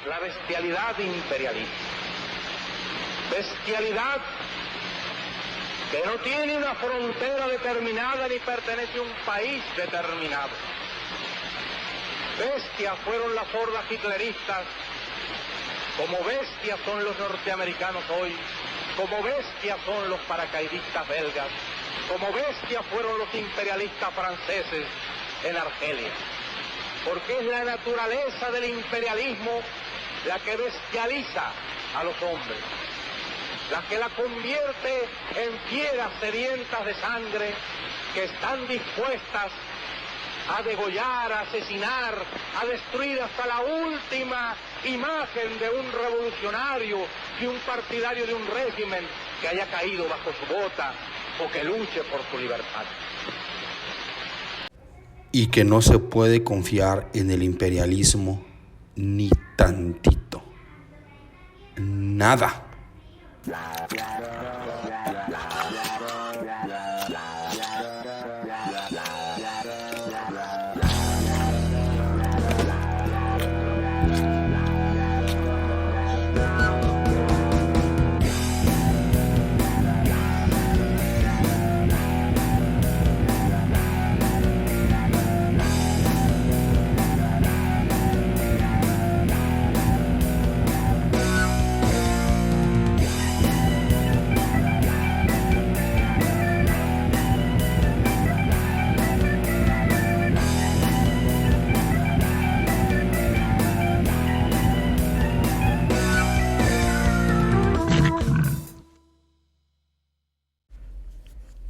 La bestialidad imperialista. Bestialidad que no tiene una frontera determinada ni pertenece a un país determinado. Bestias fueron las hordas hitleristas, como bestias son los norteamericanos hoy, como bestias son los paracaidistas belgas, como bestias fueron los imperialistas franceses en Argelia. Porque es la naturaleza del imperialismo la que bestializa a los hombres, la que la convierte en fieras sedientas de sangre que están dispuestas a degollar, a asesinar, a destruir hasta la última imagen de un revolucionario y un partidario de un régimen que haya caído bajo su bota o que luche por su libertad. Y que no se puede confiar en el imperialismo ni tantito. Nada.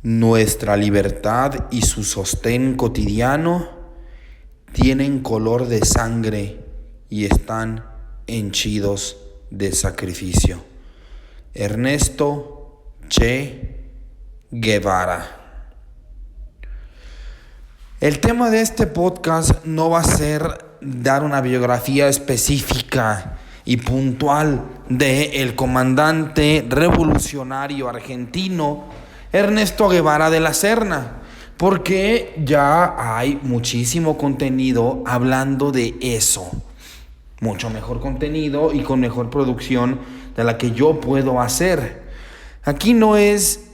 Nuestra libertad y su sostén cotidiano tienen color de sangre y están henchidos de sacrificio. Ernesto Che Guevara. El tema de este podcast no va a ser dar una biografía específica y puntual de el comandante revolucionario argentino Ernesto Guevara de la Serna, porque ya hay muchísimo contenido hablando de eso. Mucho mejor contenido y con mejor producción de la que yo puedo hacer. Aquí no es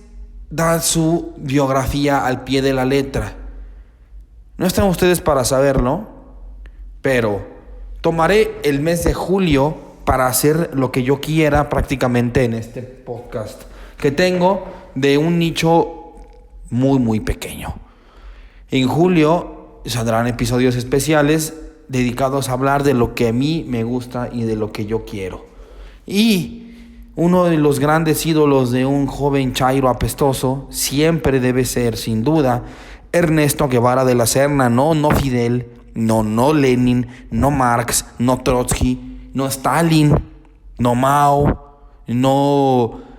dar su biografía al pie de la letra. No están ustedes para saberlo, pero tomaré el mes de julio para hacer lo que yo quiera prácticamente en este podcast que tengo de un nicho muy muy pequeño. En julio saldrán episodios especiales dedicados a hablar de lo que a mí me gusta y de lo que yo quiero. Y uno de los grandes ídolos de un joven chairo apestoso siempre debe ser, sin duda, Ernesto Guevara de la Serna. No Fidel, no Lenin, no Marx, no Trotsky, no Stalin, no Mao, no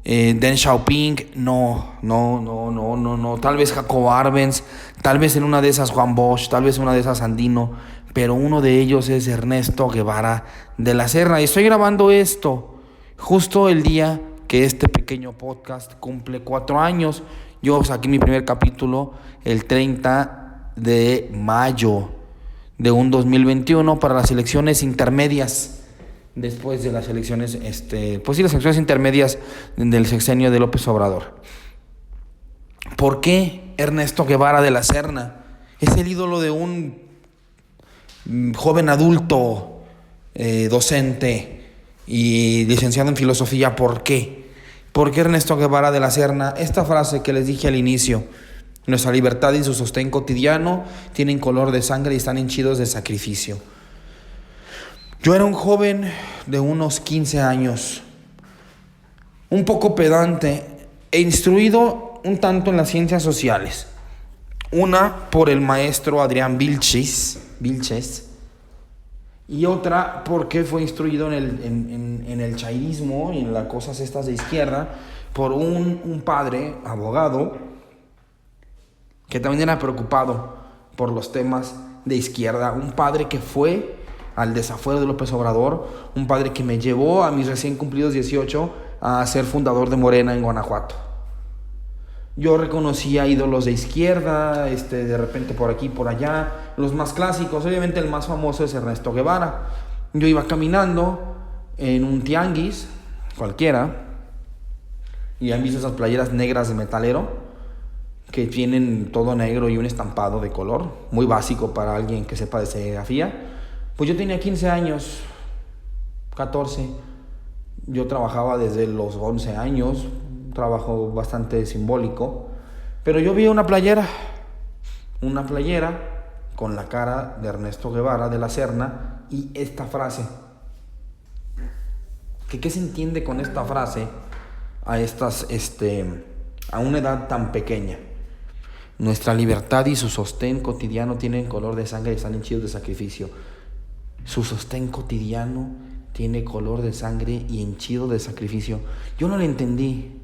Deng Xiaoping, no, tal vez Jacob Arbenz, tal vez en una de esas Juan Bosch, tal vez en una de esas Andino, pero uno de ellos es Ernesto Guevara de la Serna. Y estoy grabando esto justo el día que este pequeño podcast cumple 4 años. Yo saqué mi primer capítulo el 30 de mayo de un 2021 para las elecciones intermedias. Después de las elecciones, las elecciones intermedias del sexenio de López Obrador. ¿Por qué Ernesto Guevara de la Serna? Es el ídolo de un joven adulto, docente y licenciado en filosofía. ¿Por qué? ¿Por qué Ernesto Guevara de la Serna? Esta frase que les dije al inicio: nuestra libertad y su sostén cotidiano tienen color de sangre y están henchidos de sacrificio. Yo era un joven de unos 15 años, un poco pedante e instruido un tanto en las ciencias sociales. Una por el maestro Adrián Vilches y otra porque fue instruido en el chairismo y en las cosas estas de izquierda por un padre, abogado, que también era preocupado por los temas de izquierda. Un padre que fue al desafuero de López Obrador, un padre que me llevó a mis recién cumplidos 18 a ser fundador de Morena en Guanajuato. Yo reconocía ídolos de izquierda, de repente por aquí, por allá, los más clásicos. Obviamente el más famoso es Ernesto Guevara, Yo iba caminando en un tianguis cualquiera, y han visto esas playeras negras de metalero que tienen todo negro y un estampado de color, muy básico para alguien que sepa de serigrafía. Pues yo tenía 15 años, 14. Yo trabajaba desde los 11 años, un trabajo bastante simbólico. Pero yo vi una playera con la cara de Ernesto Guevara de la Serna y esta frase. ¿Qué se entiende con esta frase a una edad tan pequeña? Nuestra libertad y su sostén cotidiano tienen color de sangre y están henchidos de sacrificio. Su sostén cotidiano tiene color de sangre y henchido de sacrificio. Yo no le entendí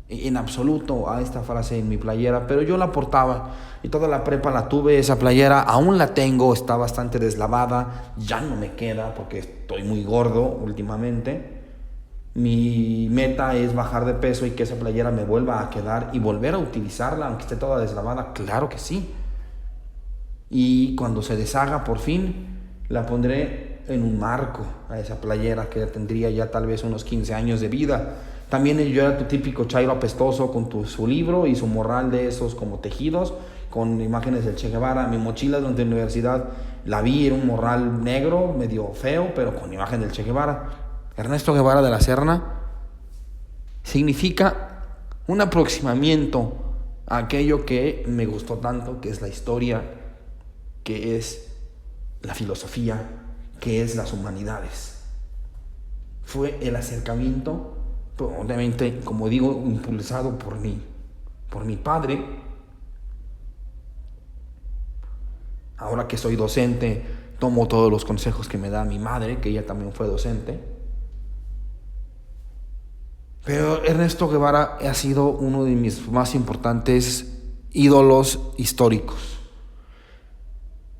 en absoluto a esta frase en mi playera, pero yo la portaba y toda la prepa la tuve, esa playera, aún la tengo, está bastante deslavada, ya no me queda porque estoy muy gordo últimamente. Mi meta es bajar de peso y que esa playera me vuelva a quedar y volver a utilizarla, aunque esté toda deslavada, claro que sí. Y cuando se deshaga por fin, la pondré en un marco a esa playera que tendría ya tal vez unos 15 años de vida. También yo era tu típico chairo apestoso con su libro y su morral de esos como tejidos, con imágenes del Che Guevara. Mi mochila durante la universidad la vi, era un morral negro, medio feo, pero con imagen del Che Guevara. Ernesto Guevara de la Serna significa un aproximamiento a aquello que me gustó tanto, que es la historia, que es la filosofía, que es las humanidades. Fue el acercamiento, obviamente, como digo, impulsado por mi padre. Ahora que soy docente, tomo todos los consejos que me da mi madre, que ella también fue docente. Pero Ernesto Guevara ha sido uno de mis más importantes ídolos históricos.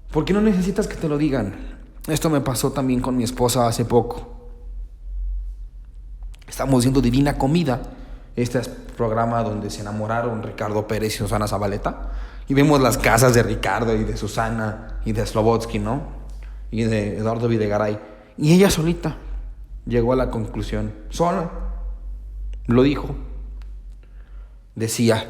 Porque no necesitas que te lo digan. Esto me pasó también con mi esposa hace poco. Estamos viendo Divina Comida, este es programa donde se enamoraron Ricardo Pérez y Susana Zabaleta, y vemos las casas de Ricardo y de Susana y de Slobodsky, ¿no? Y de Eduardo Videgaray. Y ella solita llegó a la conclusión, sola, lo dijo, decía,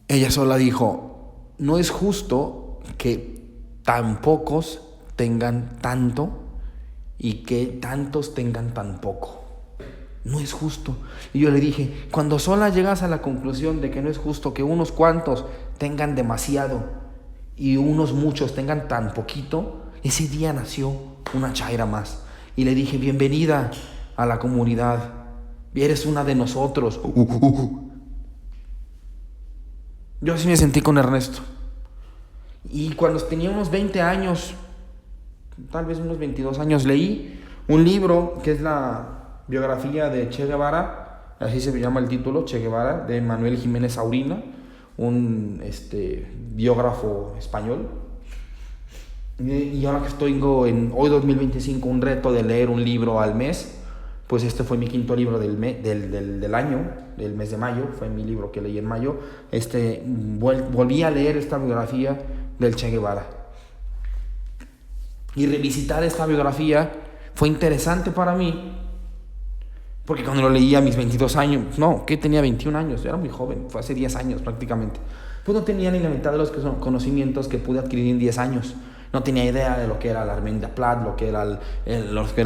ella sola dijo, no es justo que tan pocos tengan tanto y que tantos tengan tan poco. No es justo. Y yo le dije, cuando sola llegas a la conclusión de que no es justo que unos cuantos tengan demasiado y unos muchos tengan tan poquito, ese día nació una chaira más. Y le dije, bienvenida a la comunidad, eres una de nosotros. Yo así me sentí con Ernesto. Y cuando tenía unos 20 años, tal vez unos 22 años, leí un libro que es la biografía de Che Guevara, así se llama el título, Che Guevara, de Manuel Jiménez Aurina, un biógrafo español. Y ahora que estoy en hoy 2025 un reto de leer un libro al mes, pues este fue mi quinto libro del año, del mes de mayo, fue mi libro que leí en mayo. Volví a leer esta biografía del Che Guevara. Y revisitar esta biografía fue interesante para mí, porque cuando lo leí a mis 22 años, tenía 21 años, yo era muy joven, fue hace 10 años prácticamente, pues no tenía ni la mitad de los conocimientos que pude adquirir en 10 años. No tenía idea de lo que era la Armenia Plath, lo que eran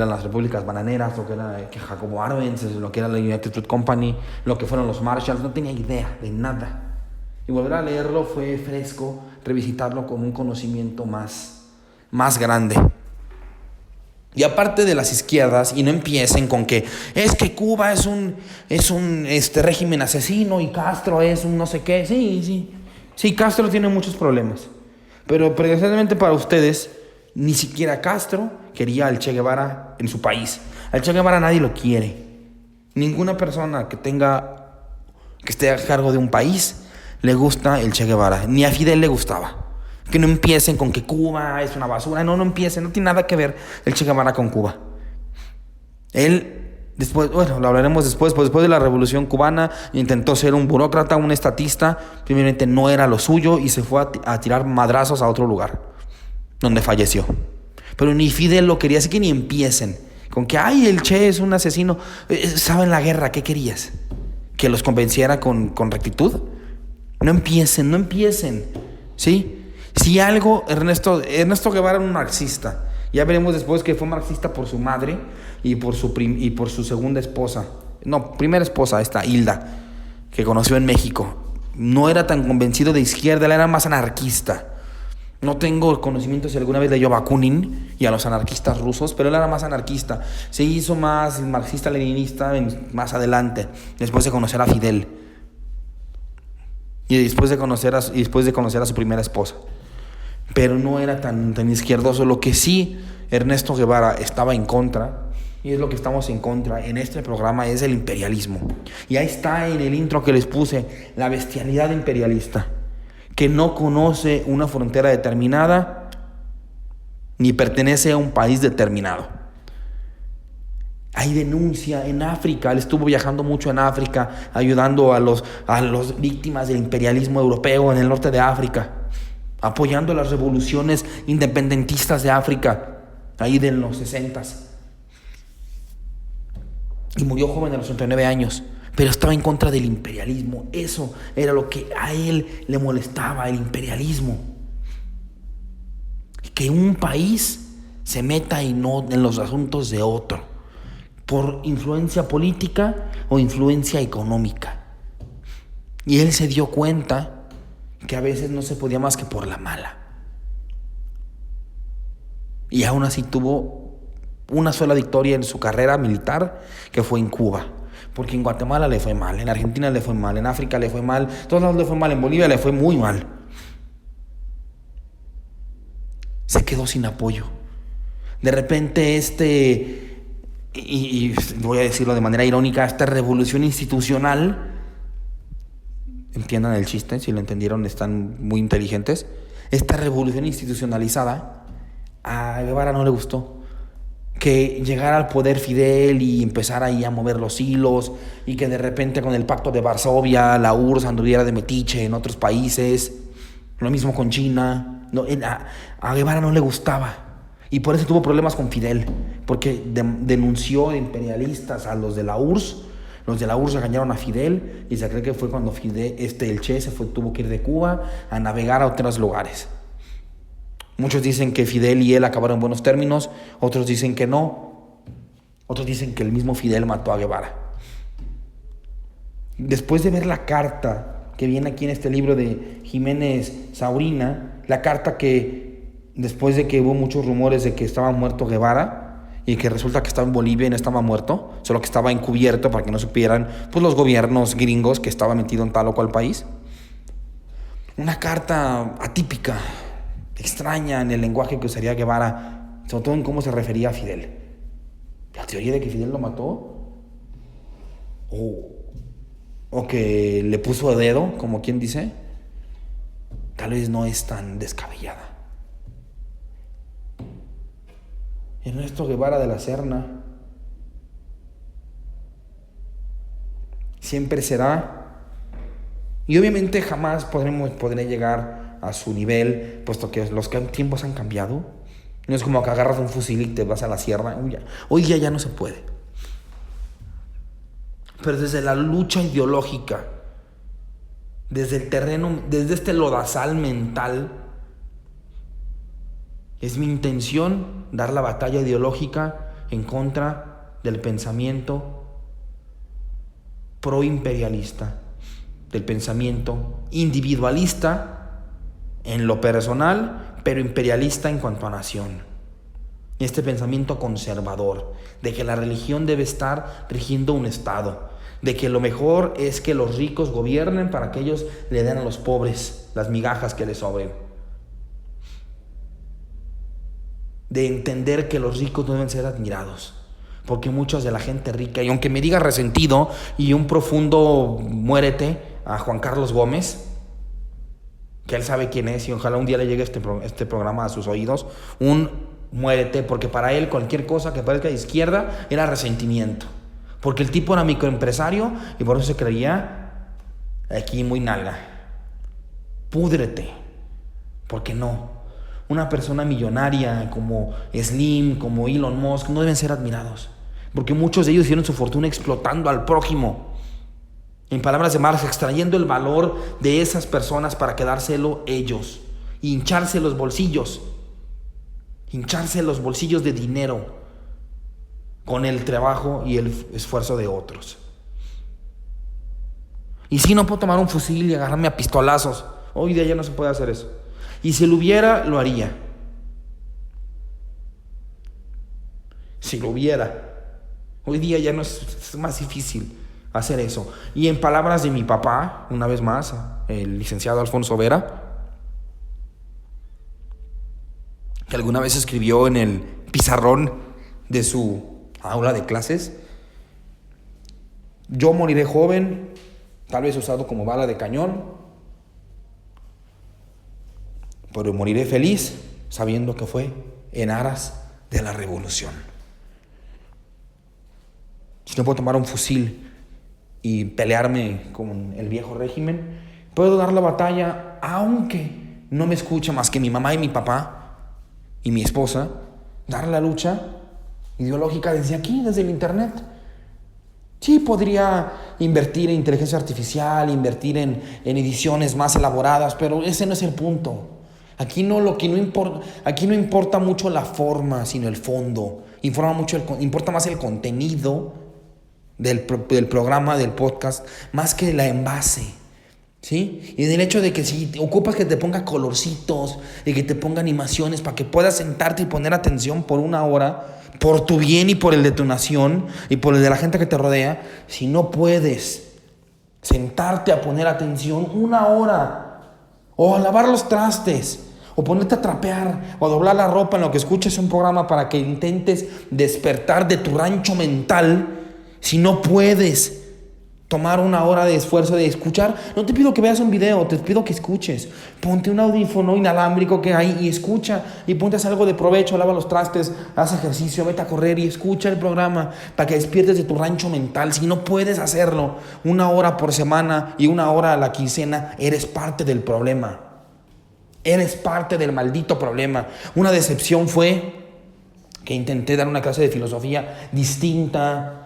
las repúblicas bananeras, lo que era Jacobo Arbenz, lo que era la United Fruit Company, lo que fueron los Marshalls. No tenía idea de nada. Y volver a leerlo fue fresco, revisitarlo con un conocimiento más grande. Y aparte de las izquierdas, y no empiecen con que es que Cuba es un régimen asesino y Castro es un no sé qué. Sí, Castro tiene muchos problemas. Pero precisamente para ustedes, ni siquiera Castro quería al Che Guevara en su país. Al Che Guevara nadie lo quiere. Ninguna persona que esté a cargo de un país le gusta el Che Guevara. Ni a Fidel le gustaba. Que no empiecen con que Cuba es una basura. No empiecen. No tiene nada que ver el Che Guevara con Cuba. Él, lo hablaremos después, pues después de la Revolución Cubana, intentó ser un burócrata, un estatista. Primeramente no era lo suyo y se fue a tirar madrazos a otro lugar, donde falleció. Pero ni Fidel lo quería, así que ni empiecen. Con que, ay, el Che es un asesino. ¿Saben la guerra? ¿Qué querías? ¿Que los convenciera con rectitud? No empiecen. ¿Sí? Si algo, Ernesto Guevara era un marxista. Ya veremos después que fue marxista por su madre y por su segunda esposa. No, primera esposa, esta Hilda, que conoció en México. No era tan convencido de izquierda, él era más anarquista. No tengo conocimiento si alguna vez leyó a Bakunin y a los anarquistas rusos, pero él era más anarquista. Se hizo más marxista-leninista más adelante, después de conocer a Fidel. Y después de conocer a su primera esposa. Pero no era tan izquierdoso. Lo que sí Ernesto Guevara estaba en contra, y es lo que estamos en contra en este programa, es el imperialismo. Y ahí está en el intro que les puse, la bestialidad imperialista, que no conoce una frontera determinada ni pertenece a un país determinado. Hay denuncia en África, él estuvo viajando mucho en África, ayudando a los víctimas del imperialismo europeo en el norte de África, apoyando las revoluciones independentistas de África, ahí de los 60s. Y murió joven a los 39 años, pero estaba en contra del imperialismo. Eso era lo que a él le molestaba, el imperialismo. Que un país se meta y no en los asuntos de otro, por influencia política o influencia económica. Y él se dio cuenta que a veces no se podía más que por la mala. Y aún así tuvo una sola victoria en su carrera militar, que fue en Cuba. Porque en Guatemala le fue mal, en Argentina le fue mal, en África le fue mal, en todos lados le fue mal, en Bolivia le fue muy mal. Se quedó sin apoyo. De repente y voy a decirlo de manera irónica, esta revolución institucional, entiendan el chiste, si lo entendieron están muy inteligentes, esta revolución institucionalizada a Guevara no le gustó. Que llegara al poder Fidel y empezara ahí a mover los hilos, y que de repente con el pacto de Varsovia la URSS anduviera de metiche en otros países, lo mismo con China. No, a Guevara no le gustaba, y por eso tuvo problemas con Fidel, porque denunció de imperialistas a los de la URSS. Los de la URSS engañaron a Fidel, y se cree que fue cuando el Che tuvo que ir de Cuba a navegar a otros lugares. Muchos dicen que Fidel y él acabaron en buenos términos, otros dicen que no, otros dicen que el mismo Fidel mató a Guevara. Después de ver la carta que viene aquí en este libro de Jiménez Saurina, la carta que después de que hubo muchos rumores de que estaba muerto Guevara, y que resulta que estaba en Bolivia y no estaba muerto, solo que estaba encubierto para que no supieran pues los gobiernos gringos que estaba metido en tal o cual país. Una carta atípica, extraña en el lenguaje que usaría Guevara, sobre todo en cómo se refería a Fidel. La teoría de que Fidel lo mató, o que le puso a dedo, como quien dice, tal vez no es tan descabellada. Ernesto Guevara de la Serna siempre será, y obviamente jamás podré llegar a su nivel, puesto que los tiempos han cambiado. No es como que agarras un fusil y te vas a la sierra. Hoy día ya no se puede. Pero desde la lucha ideológica, desde el terreno, desde este lodazal mental, es mi intención dar la batalla ideológica en contra del pensamiento proimperialista, del pensamiento individualista en lo personal, pero imperialista en cuanto a nación. Este pensamiento conservador, de que la religión debe estar rigiendo un Estado, de que lo mejor es que los ricos gobiernen para que ellos le den a los pobres las migajas que les sobren. De entender que los ricos no deben ser admirados, porque muchos de la gente rica, y aunque me diga resentido y un profundo muérete a Juan Carlos Gómez, que él sabe quién es, y ojalá un día le llegue este programa a sus oídos, un muérete, porque para él cualquier cosa que parezca de izquierda era resentimiento, porque el tipo era microempresario y por eso se creía aquí muy nalga. Púdrete, porque no. una persona millonaria como Slim, como Elon Musk, no deben ser admirados. Porque muchos de ellos hicieron su fortuna explotando al prójimo. En palabras de Marx, extrayendo el valor de esas personas para quedárselo ellos. Y hincharse los bolsillos de dinero con el trabajo y el esfuerzo de otros. Y si no puedo tomar un fusil y agarrarme a pistolazos, hoy día ya no se puede hacer eso. Y si lo hubiera, lo haría. Si lo hubiera. Hoy día ya no es más difícil hacer eso. Y en palabras de mi papá, una vez más, el licenciado Alfonso Vera, que alguna vez escribió en el pizarrón de su aula de clases: yo moriré joven, tal vez usado como bala de cañón, pero moriré feliz sabiendo que fue en aras de la revolución. Si no puedo tomar un fusil y pelearme con el viejo régimen, puedo dar la batalla, aunque no me escucha más que mi mamá y mi papá y mi esposa, dar la lucha ideológica desde aquí, desde el internet. Sí, podría invertir en inteligencia artificial, invertir en ediciones más elaboradas, pero ese no es el punto. Aquí no importa mucho la forma, sino el fondo. Importa más el contenido del programa, del podcast, más que la envase, ¿sí? Y del hecho de que si ocupas que te ponga colorcitos y que te ponga animaciones para que puedas sentarte y poner atención por una hora, por tu bien y por el de tu nación y por el de la gente que te rodea, si no puedes sentarte a poner atención una hora, o a lavar los trastes, o ponerte a trapear, o a doblar la ropa en lo que escuches un programa para que intentes despertar de tu rancho mental, si no puedes tomar una hora de esfuerzo de escuchar, no te pido que veas un video, te pido que escuches. Ponte un audífono inalámbrico que hay y escucha, y ponte a hacer algo de provecho, lava los trastes, haz ejercicio, vete a correr y escucha el programa para que despiertes de tu rancho mental. Si no puedes hacerlo una hora por semana y una hora a la quincena, eres parte del problema. Eres parte del maldito problema. Una decepción fue que intenté dar una clase de filosofía distinta,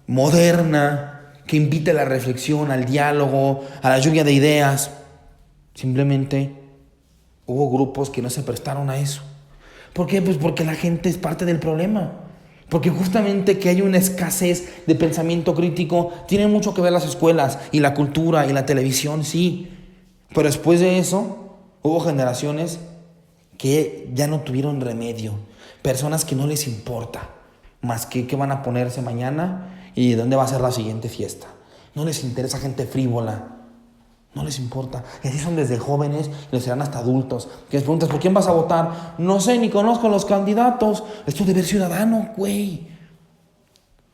moderna, que invite a la reflexión, al diálogo, a la lluvia de ideas. Simplemente hubo grupos que no se prestaron a eso. ¿Por qué? Pues porque la gente es parte del problema. Porque justamente que hay una escasez de pensamiento crítico tiene mucho que ver las escuelas y la cultura y la televisión, sí. Pero después de eso hubo generaciones que ya no tuvieron remedio. Personas que no les importa más que qué van a ponerse mañana y dónde va a ser la siguiente fiesta. No les interesa, gente frívola. No les importa. Y así son desde jóvenes y lo serán hasta adultos. Que les preguntas, ¿por quién vas a votar? No sé, ni conozco a los candidatos. Es tu deber ciudadano, güey.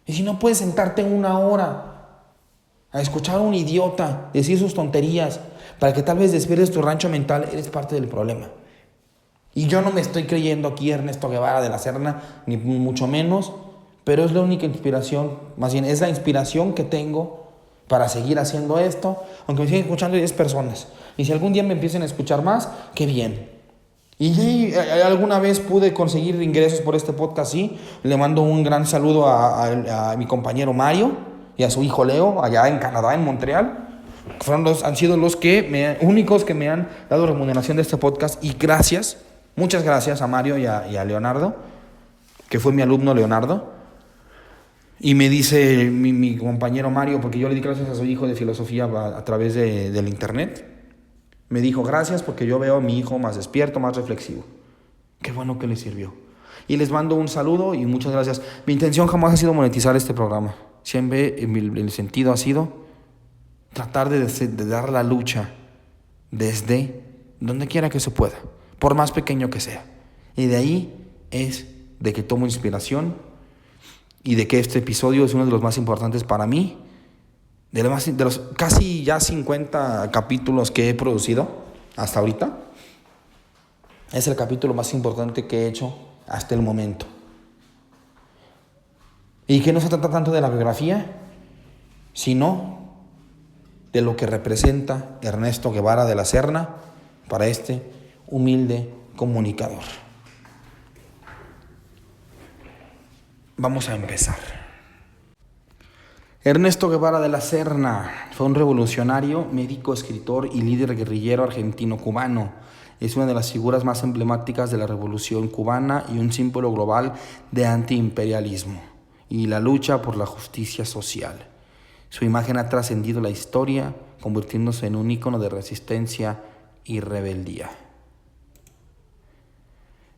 Y si no puedes sentarte una hora a escuchar a un idiota decir sus tonterías para que tal vez despiertes tu rancho mental, eres parte del problema. Y yo no me estoy creyendo aquí Ernesto Guevara de la Serna, ni mucho menos, pero es la única inspiración, más bien es la inspiración que tengo para seguir haciendo esto, aunque me sigan escuchando 10 personas. Y si algún día me empiecen a escuchar más, qué bien. Y alguna vez pude conseguir ingresos por este podcast, sí. Le mando un gran saludo a mi compañero Mario y a su hijo Leo, allá en Canadá, en Montreal. Han sido los únicos que me han dado remuneración de este podcast. Y gracias, muchas gracias a Mario y a Leonardo, que fue mi alumno Leonardo. Y me dice mi compañero Mario, porque yo le di clases a su hijo de filosofía a través del internet, me dijo, gracias porque yo veo a mi hijo más despierto, más reflexivo. Qué bueno que le sirvió. Y les mando un saludo y muchas gracias. Mi intención jamás ha sido monetizar este programa. Siempre el sentido ha sido tratar de dar la lucha desde donde quiera que se pueda, por más pequeño que sea. Y de ahí es de que tomo inspiración y de que este episodio es uno de los más importantes para mí, de los casi ya 50 capítulos que he producido hasta ahorita. Es el capítulo más importante que he hecho hasta el momento. Y que no se trata tanto de la biografía, sino de lo que representa Ernesto Guevara de la Serna para este humilde comunicador. Vamos a empezar. Ernesto Guevara de la Serna fue un revolucionario, médico, escritor y líder guerrillero argentino-cubano. Es una de las figuras más emblemáticas de la Revolución Cubana y un símbolo global de antiimperialismo y la lucha por la justicia social. Su imagen ha trascendido la historia, convirtiéndose en un ícono de resistencia y rebeldía.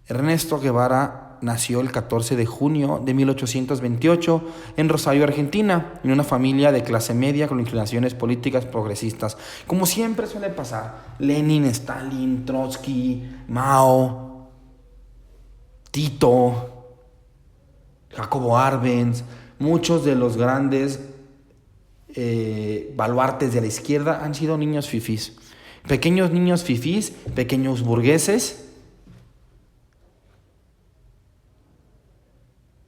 Ernesto Guevara nació el 14 de junio de 1828 en Rosario, Argentina, en una familia de clase media con inclinaciones políticas progresistas. Como siempre suele pasar, Lenin, Stalin, Trotsky, Mao, Tito, Jacobo Arbenz, muchos de los grandes baluartes de la izquierda han sido niños fifís. Pequeños niños fifís, pequeños burgueses,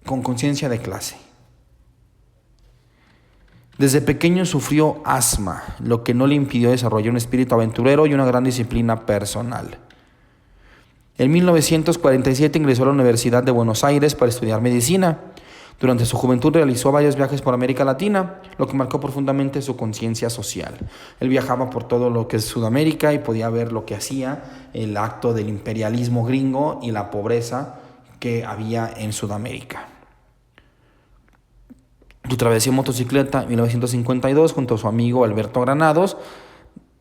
con conciencia de clase. Desde pequeño sufrió asma, lo que no le impidió desarrollar un espíritu aventurero y una gran disciplina personal. En 1947 ingresó a la Universidad de Buenos Aires para estudiar medicina. Durante su juventud realizó varios viajes por América Latina, lo que marcó profundamente su conciencia social. Él viajaba por todo lo que es Sudamérica y podía ver lo que hacía el acto del imperialismo gringo y la pobreza que había en Sudamérica. Su travesía en motocicleta en 1952 junto a su amigo Alberto Granados,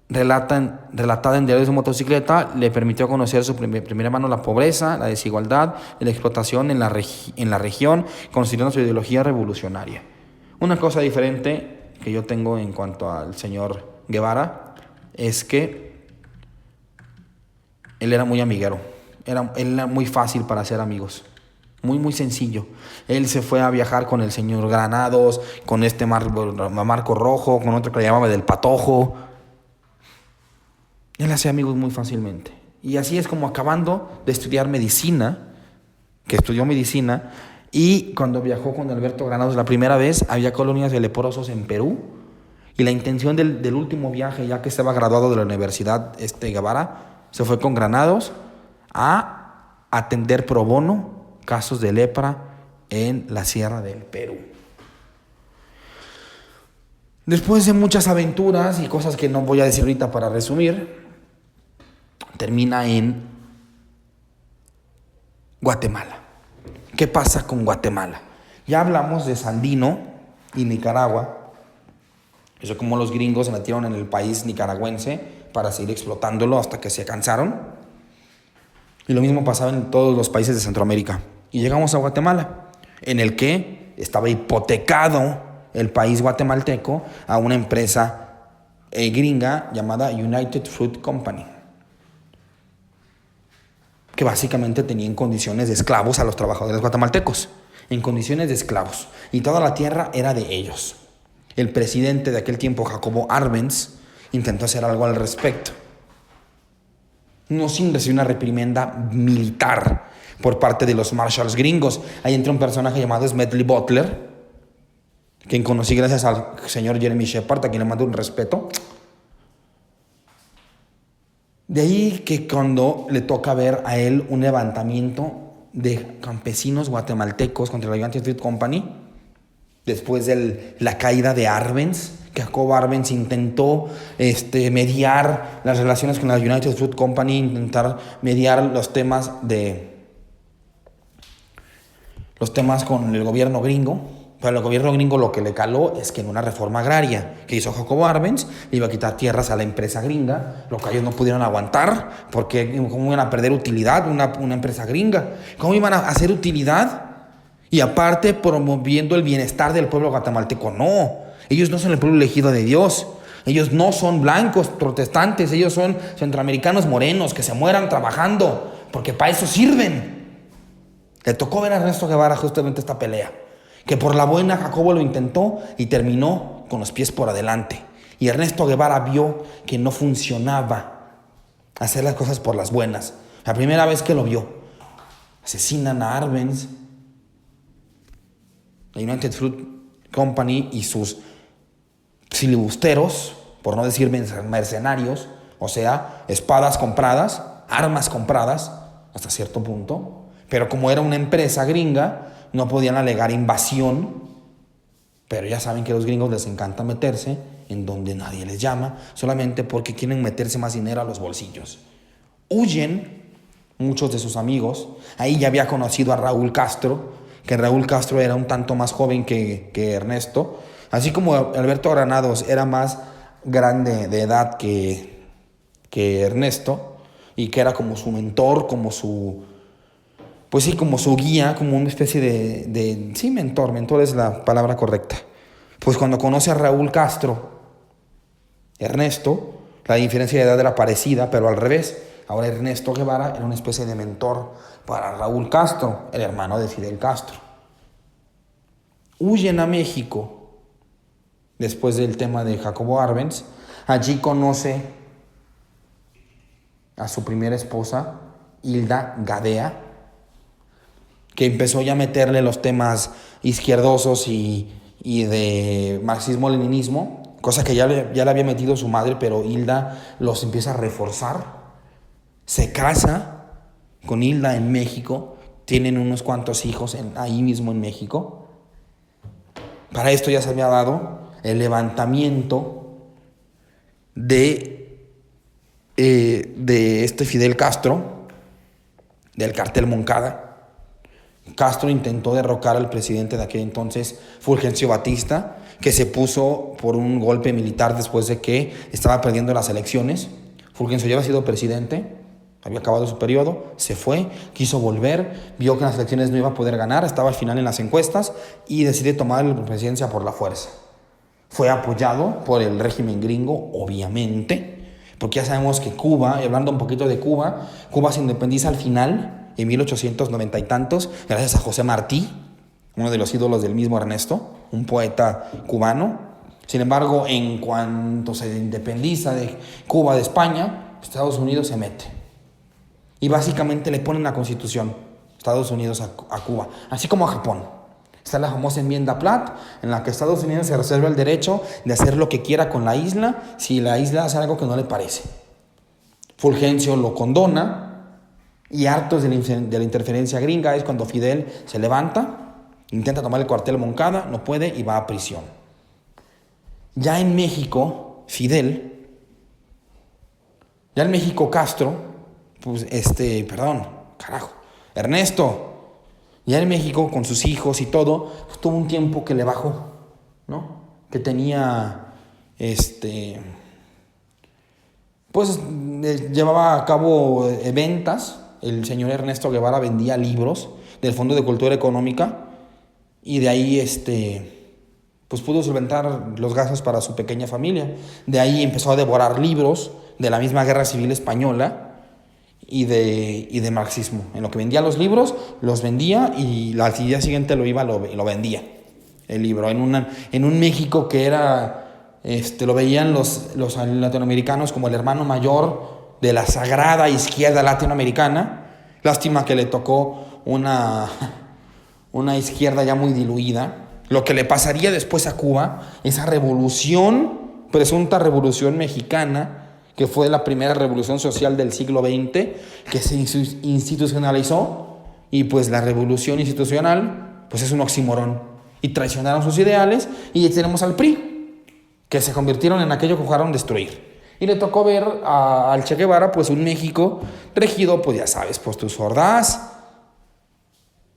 relatada en Diarios de Motocicleta, le permitió conocer su primera mano la pobreza, la desigualdad y la explotación en la región, considerando su ideología revolucionaria. Una cosa diferente que yo tengo en cuanto al señor Guevara es que él era muy amiguero, él era muy fácil para hacer amigos. Muy sencillo. Él se fue a viajar con el señor Granados, con Marco Rojo, con otro que le llamaba del Patojo. Él hacía amigos muy fácilmente. Y así es como acabando de estudiar medicina, que estudió medicina, y cuando viajó con Alberto Granados la primera vez, había colonias de leprosos en Perú, y la intención del último viaje, ya que estaba graduado de la universidad Guevara, se fue con Granados a atender pro bono casos de lepra en la Sierra del Perú. Después de muchas aventuras y cosas que no voy a decir ahorita para resumir, termina en Guatemala. ¿Qué pasa con Guatemala? Ya hablamos de Sandino y Nicaragua. Eso como los gringos se metieron en el país nicaragüense para seguir explotándolo hasta que se cansaron. Y lo mismo pasaba en todos los países de Centroamérica. Y llegamos a Guatemala, en el que estaba hipotecado el país guatemalteco a una empresa gringa llamada United Fruit Company, que básicamente tenía en condiciones de esclavos a los trabajadores guatemaltecos, en condiciones de esclavos, y toda la tierra era de ellos. El presidente de aquel tiempo, Jacobo Arbenz, intentó hacer algo al respecto, no sin recibir una reprimenda militar por parte de los Marshalls gringos. Ahí entra un personaje llamado Smedley Butler, quien conocí gracias al señor Jeremy Shepard, a quien le mando un respeto. De ahí que cuando le toca ver a él un levantamiento de campesinos guatemaltecos contra la United Fruit Company, después de la caída de Arbenz, que Jacobo Arbenz intentó mediar las relaciones con la United Fruit Company, intentar mediar los temas con el gobierno gringo. Pero el gobierno gringo lo que le caló es que en una reforma agraria que hizo Jacobo Arbenz le iba a quitar tierras a la empresa gringa, lo que ellos no pudieron aguantar, porque cómo iban a perder utilidad una empresa gringa, cómo iban a hacer utilidad y aparte promoviendo el bienestar del pueblo guatemalteco. No, ellos no son el pueblo elegido de Dios, ellos no son blancos protestantes, ellos son centroamericanos morenos que se mueran trabajando, porque para eso sirven. Le tocó ver a Ernesto Guevara justamente esta pelea, que por la buena Jacobo lo intentó y terminó con los pies por adelante. Y Ernesto Guevara vio que no funcionaba hacer las cosas por las buenas. La primera vez que lo vio, asesinan a Arbenz, la United Fruit Company y sus filibusteros, por no decir mercenarios, o sea, espadas compradas, armas compradas, hasta cierto punto, pero como era una empresa gringa, no podían alegar invasión, pero ya saben que a los gringos les encanta meterse en donde nadie les llama, solamente porque quieren meterse más dinero a los bolsillos. Huyen muchos de sus amigos. Ahí ya había conocido a Raúl Castro, que Raúl Castro era un tanto más joven que Ernesto, así como Alberto Granados era más grande de edad que Ernesto, y que era como su mentor, como su guía, como una especie de mentor es la palabra correcta. Pues cuando conoce a Raúl Castro, Ernesto, la diferencia de edad era parecida, pero al revés. Ahora Ernesto Guevara era una especie de mentor para Raúl Castro, el hermano de Fidel Castro. Huyen a México después del tema de Jacobo Arbenz. Allí conoce a su primera esposa, Hilda Gadea, que empezó ya a meterle los temas izquierdosos y de marxismo-leninismo, cosa que ya le había metido su madre, pero Hilda los empieza a reforzar. Se casa con Hilda en México, tienen unos cuantos hijos ahí mismo en México. Para esto ya se había dado el levantamiento de Fidel Castro, del cartel Moncada. Castro intentó derrocar al presidente de aquel entonces, Fulgencio Batista, que se puso por un golpe militar después de que estaba perdiendo las elecciones. Fulgencio ya había sido presidente, había acabado su periodo, se fue, quiso volver, vio que en las elecciones no iba a poder ganar, estaba al final en las encuestas y decidió tomar la presidencia por la fuerza. Fue apoyado por el régimen gringo, obviamente, porque ya sabemos que Cuba, y hablando un poquito de Cuba, Cuba se independiza al final, en 1890 y tantos, gracias a José Martí, uno de los ídolos del mismo Ernesto, un poeta cubano. Sin embargo, en cuanto se independiza de Cuba de España, Estados Unidos se mete. Y básicamente le ponen la constitución, Estados Unidos a Cuba, así como a Japón. Está la famosa enmienda Platt, en la que Estados Unidos se reserva el derecho de hacer lo que quiera con la isla, si la isla hace algo que no le parece. Fulgencio lo condona, y hartos de la interferencia gringa es cuando Fidel se levanta, intenta tomar el cuartel Moncada, no puede y va a prisión. Ya en México, Castro, Ernesto, ya en México con sus hijos y todo, pues tuvo un tiempo que le bajó, ¿no? Que tenía, llevaba a cabo ventas. El señor Ernesto Guevara vendía libros del Fondo de Cultura Económica y de ahí pues pudo solventar los gastos para su pequeña familia. De ahí empezó a devorar libros de la misma Guerra Civil Española y de marxismo. En lo que vendía los libros, los vendía y al día siguiente lo vendía. El libro en un México que era lo veían los latinoamericanos como el hermano mayor de la sagrada izquierda latinoamericana. Lástima que le tocó una izquierda ya muy diluida. Lo que le pasaría después a Cuba, esa presunta revolución mexicana, que fue la primera revolución social del siglo XX, que se institucionalizó, y pues la revolución institucional pues es un oxímoron, y traicionaron sus ideales, y tenemos al PRI, que se convirtieron en aquello que jugaron destruir. Y le tocó ver al Che Guevara, pues un México regido, pues ya sabes, por tus Ordaz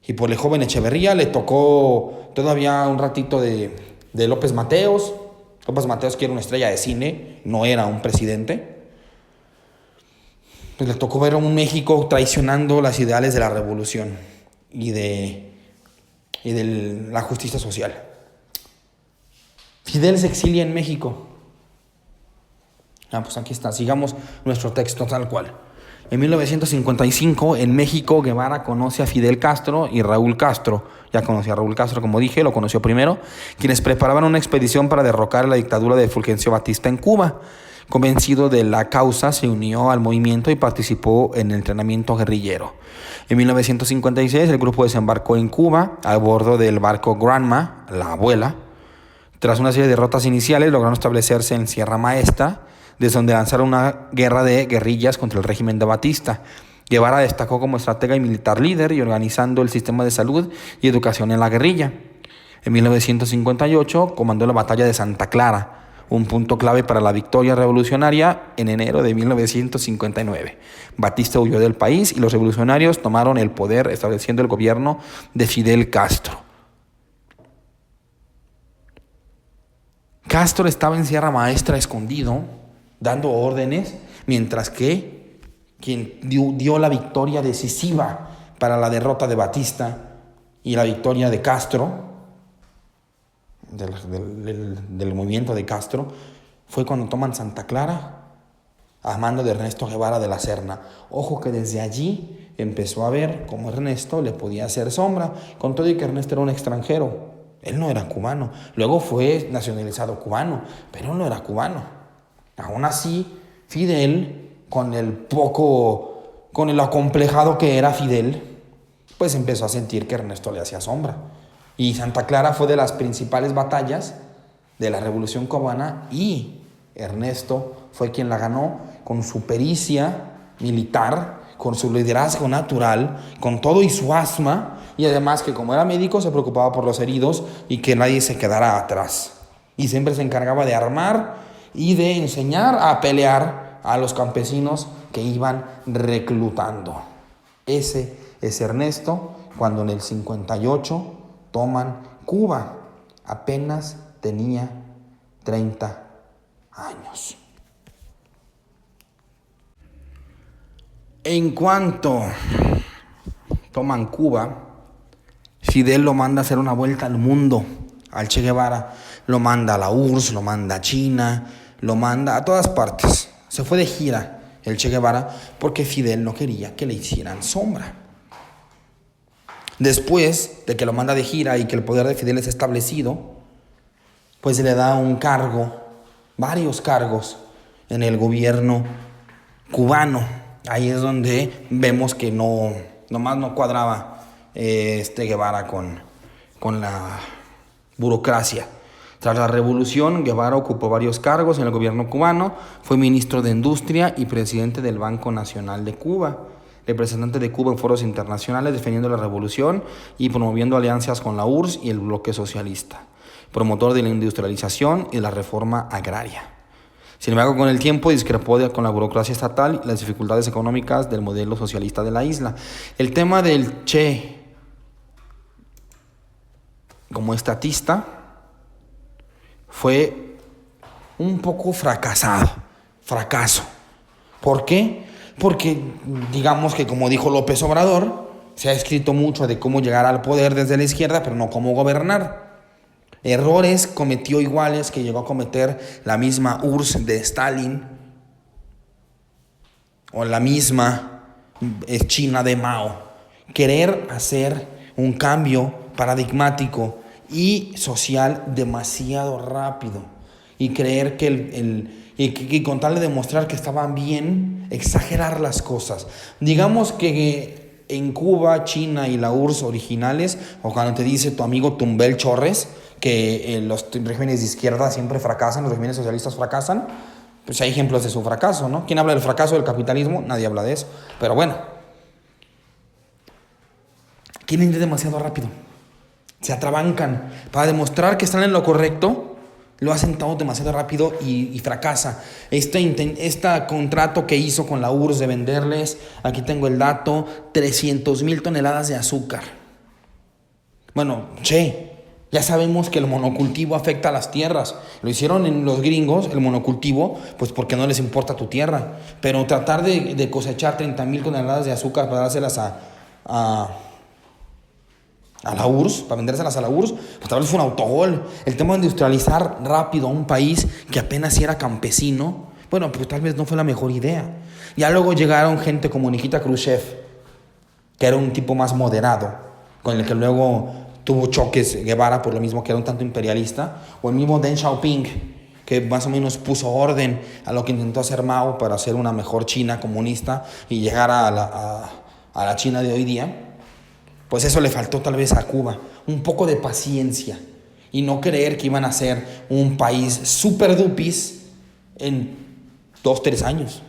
y por el joven Echeverría. Le tocó todavía un ratito de López Mateos. López Mateos, que era una estrella de cine, no era un presidente. Pues le tocó ver a un México traicionando las ideales de la revolución y de la justicia social. Fidel se exilia en México. Pues aquí está, sigamos nuestro texto tal cual. En 1955, en México, Guevara conoce a Fidel Castro y Raúl Castro. Ya conocía a Raúl Castro, como dije, lo conoció primero, quienes preparaban una expedición para derrocar la dictadura de Fulgencio Batista en Cuba. Convencido de la causa, se unió al movimiento y participó en el entrenamiento guerrillero. En 1956, el grupo desembarcó en Cuba a bordo del barco Granma, la abuela. Tras una serie de derrotas iniciales, lograron establecerse en Sierra Maestra, desde donde lanzaron una guerra de guerrillas contra el régimen de Batista. Guevara destacó como estratega y militar líder y organizando el sistema de salud y educación en la guerrilla. En 1958 comandó la batalla de Santa Clara, un punto clave para la victoria revolucionaria en enero de 1959. Batista huyó del país y los revolucionarios tomaron el poder estableciendo el gobierno de Fidel Castro. Castro estaba en Sierra Maestra escondido, dando órdenes, mientras que quien dio la victoria decisiva para la derrota de Batista y la victoria de Castro, del movimiento de Castro, fue cuando toman Santa Clara a mando de Ernesto Guevara de la Serna. Ojo que desde allí empezó a ver cómo Ernesto le podía hacer sombra, con todo y que Ernesto era un extranjero. Él no era cubano. Luego fue nacionalizado cubano, pero él no era cubano. Aún así, Fidel, con el acomplejado que era Fidel, pues empezó a sentir que Ernesto le hacía sombra. Y Santa Clara fue de las principales batallas de la Revolución Cubana y Ernesto fue quien la ganó con su pericia militar, con su liderazgo natural, con todo y su asma, y además que como era médico se preocupaba por los heridos y que nadie se quedara atrás. Y siempre se encargaba de armar y de enseñar a pelear a los campesinos que iban reclutando. Ese es Ernesto cuando en el 58 toman Cuba. Apenas tenía 30 años. En cuanto toman Cuba, Fidel lo manda a hacer una vuelta al mundo. Al Che Guevara lo manda a la URSS, lo manda a China, lo manda a todas partes. Se fue de gira el Che Guevara porque Fidel no quería que le hicieran sombra. Después de que lo manda de gira y que el poder de Fidel es establecido, pues le da un cargo, varios cargos en el gobierno cubano. Ahí es donde vemos que nomás no cuadraba Guevara con la burocracia. Tras la revolución, Guevara ocupó varios cargos en el gobierno cubano, fue ministro de Industria y presidente del Banco Nacional de Cuba, representante de Cuba en foros internacionales defendiendo la revolución y promoviendo alianzas con la URSS y el bloque socialista, promotor de la industrialización y la reforma agraria. Sin embargo, con el tiempo discrepó con la burocracia estatal y las dificultades económicas del modelo socialista de la isla. El tema del Che como estatista fue un poco fracaso. ¿Por qué? Porque digamos que, como dijo López Obrador, se ha escrito mucho de cómo llegar al poder desde la izquierda, pero no cómo gobernar. Errores cometió iguales que llegó a cometer la misma URSS de Stalin o la misma China de Mao. Querer hacer un cambio paradigmático y social demasiado rápido y creer que con tal de demostrar que estaban bien, exagerar las cosas. Digamos que en Cuba, China y la URSS originales, o cuando te dice tu amigo Tumbel Chorres que los regímenes de izquierda siempre fracasan, los regímenes socialistas fracasan, pues hay ejemplos de su fracaso, ¿no? ¿Quién habla del fracaso del capitalismo? Nadie habla de eso. Pero bueno, quieren ir demasiado rápido, se atrabancan para demostrar que están en lo correcto, lo hacen todo demasiado rápido y fracasa. Este contrato que hizo con la URSS de venderles, aquí tengo el dato, 300,000 toneladas de azúcar. Bueno, ya sabemos que el monocultivo afecta a las tierras. Lo hicieron en los gringos, el monocultivo, pues porque no les importa tu tierra. Pero tratar de cosechar 30,000 toneladas de azúcar para dárselas a la URSS, para vendérselas a la URSS, pues tal vez fue un autogol. El tema de industrializar rápido a un país que apenas era campesino, bueno, pues tal vez no fue la mejor idea. Ya luego llegaron gente como Nikita Khrushchev, que era un tipo más moderado, con el que luego tuvo choques Guevara por lo mismo que era un tanto imperialista, o el mismo Deng Xiaoping, que más o menos puso orden a lo que intentó hacer Mao para hacer una mejor China comunista y llegar a la China de hoy día. Pues eso le faltó tal vez a Cuba, un poco de paciencia y no creer que iban a ser un país super dupis en 2-3 años.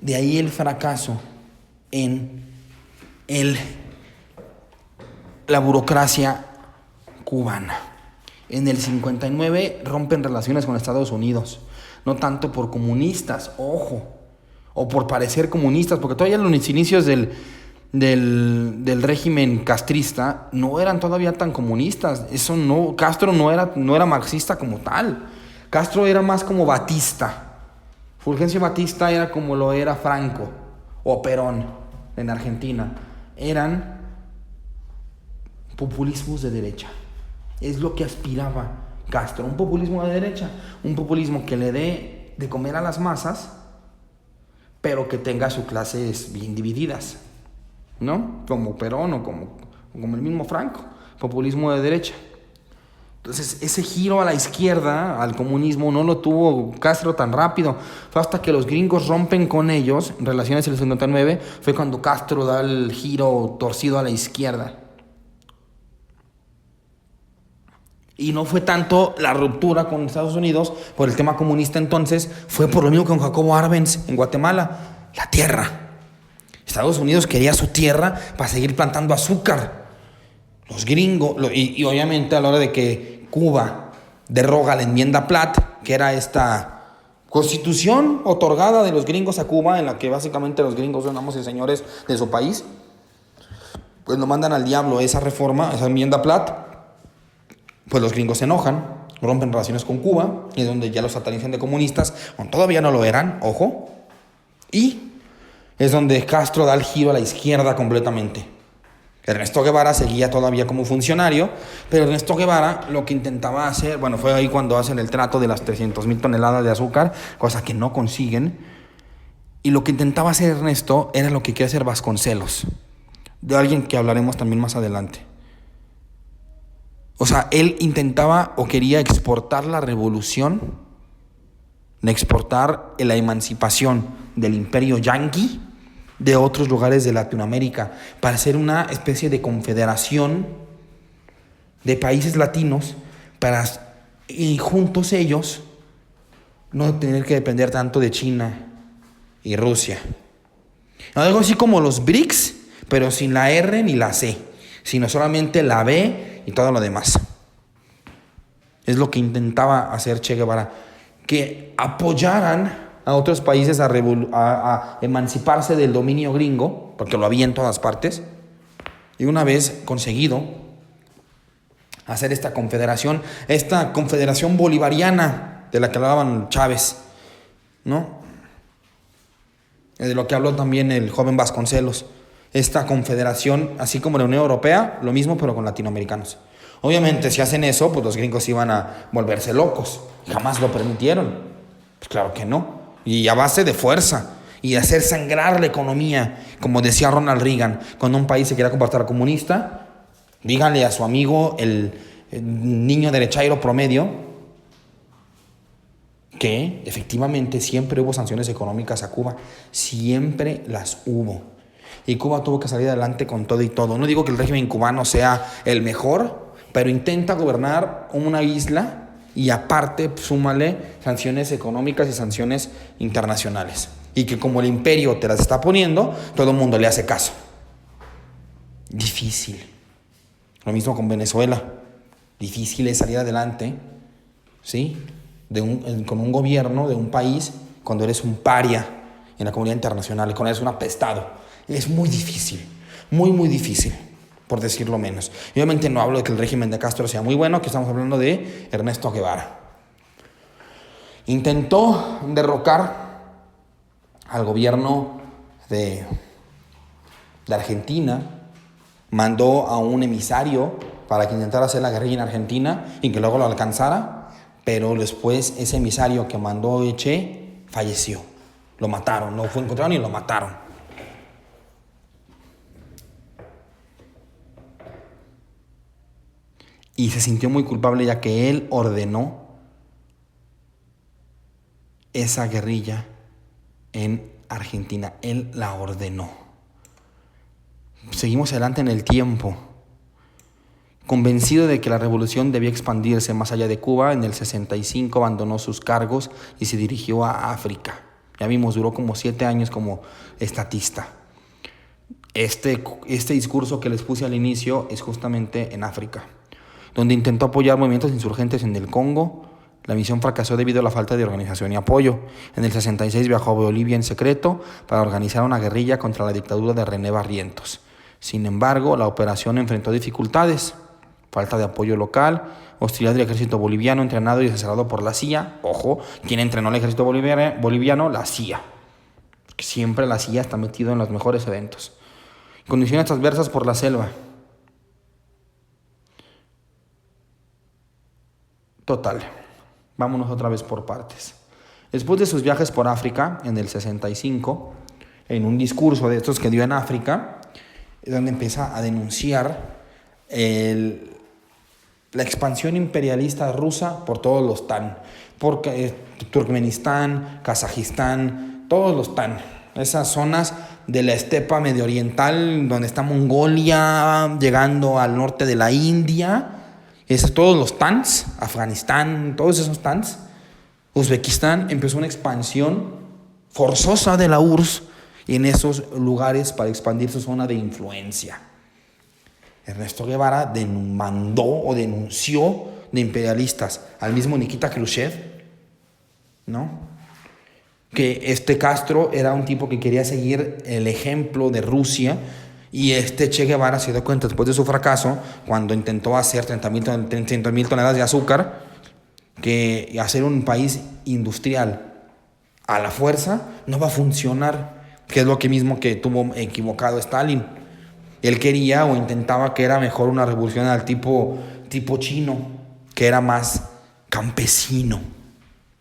De ahí el fracaso en la burocracia cubana. En el 59 rompen relaciones con Estados Unidos, no tanto por comunistas, ojo, o por parecer comunistas, porque todavía en los inicios del régimen castrista no eran todavía tan comunistas. Eso no, Castro no era marxista como tal. Castro era más como Batista. Fulgencio Batista era como lo era Franco o Perón en Argentina. Eran populismos de derecha. Es lo que aspiraba Castro, un populismo de derecha, un populismo que le dé de comer a las masas, pero que tenga sus clases bien divididas, ¿no? Como Perón o como el mismo Franco, populismo de derecha. Entonces, ese giro a la izquierda, al comunismo, no lo tuvo Castro tan rápido. Fue hasta que los gringos rompen con ellos, en relaciones del 59, fue cuando Castro da el giro torcido a la izquierda. Y no fue tanto la ruptura con Estados Unidos por el tema comunista entonces, fue por lo mismo que con Jacobo Arbenz en Guatemala, la tierra. Estados Unidos quería su tierra para seguir plantando azúcar. Los gringos, y obviamente a la hora de que Cuba deroga la enmienda Platt, que era esta constitución otorgada de los gringos a Cuba, en la que básicamente los gringos son amos y señores de su país, pues lo mandan al diablo esa reforma, esa enmienda Platt. Pues los gringos se enojan, rompen relaciones con Cuba, y es donde ya los satanizan de comunistas, cuando todavía no lo eran, ojo, y es donde Castro da el giro a la izquierda completamente. Ernesto Guevara seguía todavía como funcionario, pero Ernesto Guevara lo que intentaba hacer, bueno, fue ahí cuando hacen el trato de las 300,000 toneladas de azúcar, cosa que no consiguen, y lo que intentaba hacer Ernesto era lo que quiere hacer Vasconcelos, de alguien que hablaremos también más adelante. O sea, él intentaba o quería exportar la revolución, exportar la emancipación del imperio yanqui de otros lugares de Latinoamérica para hacer una especie de confederación de países latinos para, y juntos ellos, no tener que depender tanto de China y Rusia. Algo así como los BRICS, pero sin la R ni la C, sino solamente la B y todo lo demás. Es lo que intentaba hacer Che Guevara, que apoyaran a otros países a emanciparse del dominio gringo, porque lo había en todas partes, y una vez conseguido hacer esta confederación bolivariana de la que hablaban Chávez, ¿no? De lo que habló también el joven Vasconcelos. Esta confederación, así como la Unión Europea, lo mismo pero con latinoamericanos. Obviamente si hacen eso, pues los gringos iban a volverse locos. Jamás lo permitieron. Pues claro que no. Y a base de fuerza y de hacer sangrar la economía, como decía Ronald Reagan, cuando un país se quiera comportar comunista, díganle a su amigo el niño derechairo promedio que efectivamente siempre hubo sanciones económicas a Cuba. Siempre las hubo. Y Cuba tuvo que salir adelante con todo y todo. No digo que el régimen cubano sea el mejor, pero intenta gobernar una isla y aparte súmale sanciones económicas y sanciones internacionales. Y que como el imperio te las está poniendo, todo el mundo le hace caso. Difícil. Lo mismo con Venezuela. Difícil es salir adelante, ¿sí? Con un gobierno de un país cuando eres un paria en la comunidad internacional, cuando eres un apestado. Es muy difícil, muy, muy difícil, por decirlo menos. Y obviamente no hablo de que el régimen de Castro sea muy bueno, que estamos hablando de Ernesto Guevara. Intentó derrocar al gobierno de Argentina, mandó a un emisario para que intentara hacer la guerrilla en Argentina y que luego lo alcanzara, pero después ese emisario que mandó Che falleció. Lo mataron, no fue encontrado y lo mataron. Y se sintió muy culpable ya que él ordenó esa guerrilla en Argentina. Él la ordenó. Seguimos adelante en el tiempo. Convencido de que la revolución debía expandirse más allá de Cuba, en el 65 abandonó sus cargos y se dirigió a África. Ya vimos, duró como 7 años como estatista. Este discurso que les puse al inicio es justamente en África, donde intentó apoyar movimientos insurgentes en el Congo. La misión fracasó debido a la falta de organización y apoyo. En el 66 viajó a Bolivia en secreto para organizar una guerrilla contra la dictadura de René Barrientos. Sin embargo, la operación enfrentó dificultades: falta de apoyo local, hostilidad del ejército boliviano entrenado y asesorado por la CIA. Ojo, ¿quién entrenó al ejército boliviano? La CIA. Siempre la CIA está metido en los mejores eventos. Condiciones adversas por la selva. Total. Vámonos otra vez por partes. Después de sus viajes por África, en el 65, en un discurso de estos que dio en África, es donde empieza a denunciar la expansión imperialista rusa por todos los TAN, por Turkmenistán, Kazajistán, todos los TAN, esas zonas de la estepa medio oriental, donde está Mongolia, llegando al norte de la India. Todos los TANs, Afganistán, todos esos TANs, Uzbekistán, empezó una expansión forzosa de la URSS en esos lugares para expandir su zona de influencia. Ernesto Guevara denunció de imperialistas al mismo Nikita Khrushchev, ¿no? Que Castro era un tipo que quería seguir el ejemplo de Rusia. Y Che Guevara se dio cuenta después de su fracaso, cuando intentó hacer 300,000 toneladas de azúcar, que hacer un país industrial a la fuerza no va a funcionar, que es lo que mismo que tuvo equivocado Stalin. Él quería o intentaba que era mejor una revolución al tipo chino, que era más campesino,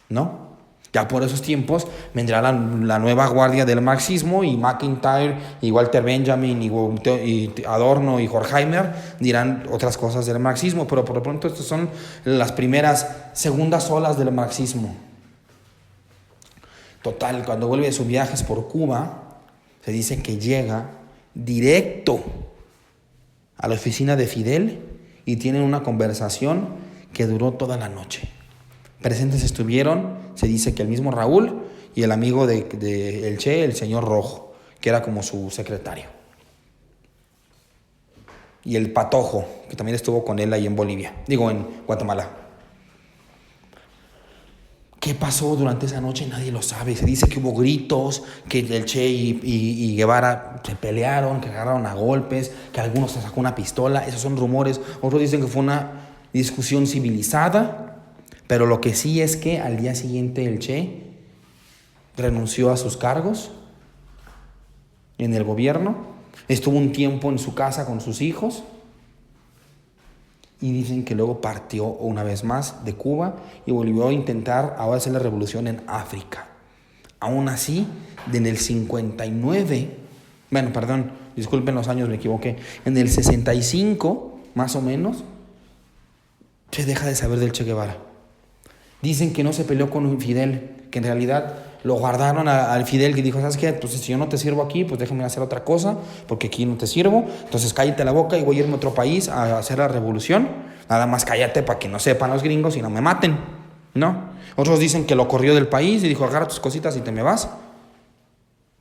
¿no? Ya por esos tiempos vendrá la nueva guardia del marxismo, y McIntyre y Walter Benjamin y Adorno y Horkheimer dirán otras cosas del marxismo, pero por lo pronto estas son las segundas olas del marxismo. Total, cuando vuelve de sus viajes por Cuba, se dice que llega directo a la oficina de Fidel y tienen una conversación que duró toda la noche. Presentes estuvieron, se dice que el mismo Raúl y el amigo de el Che, el señor Rojo, que era como su secretario. Y el Patojo, que también estuvo con él ahí en Guatemala. ¿Qué pasó durante esa noche? Nadie lo sabe. Se dice que hubo gritos, que el Che y Guevara se pelearon, que agarraron a golpes, que algunos se sacó una pistola. Esos son rumores. Otros dicen que fue una discusión civilizada. Pero lo que sí es que al día siguiente el Che renunció a sus cargos en el gobierno, estuvo un tiempo en su casa con sus hijos, y dicen que luego partió una vez más de Cuba y volvió a intentar ahora hacer la revolución en África. Aún así, en el 59, disculpen los años, me equivoqué, en el 65, más o menos, se deja de saber del Che Guevara. Dicen que no se peleó con Fidel, que en realidad lo guardaron al Fidel, que dijo, ¿sabes qué? Pues si yo no te sirvo aquí, pues déjame hacer otra cosa, porque aquí no te sirvo. Entonces cállate la boca y voy a irme a otro país a hacer la revolución. Nada más cállate para que no sepan los gringos y no me maten, ¿no? Otros dicen que lo corrió del país y dijo, agarra tus cositas y te me vas.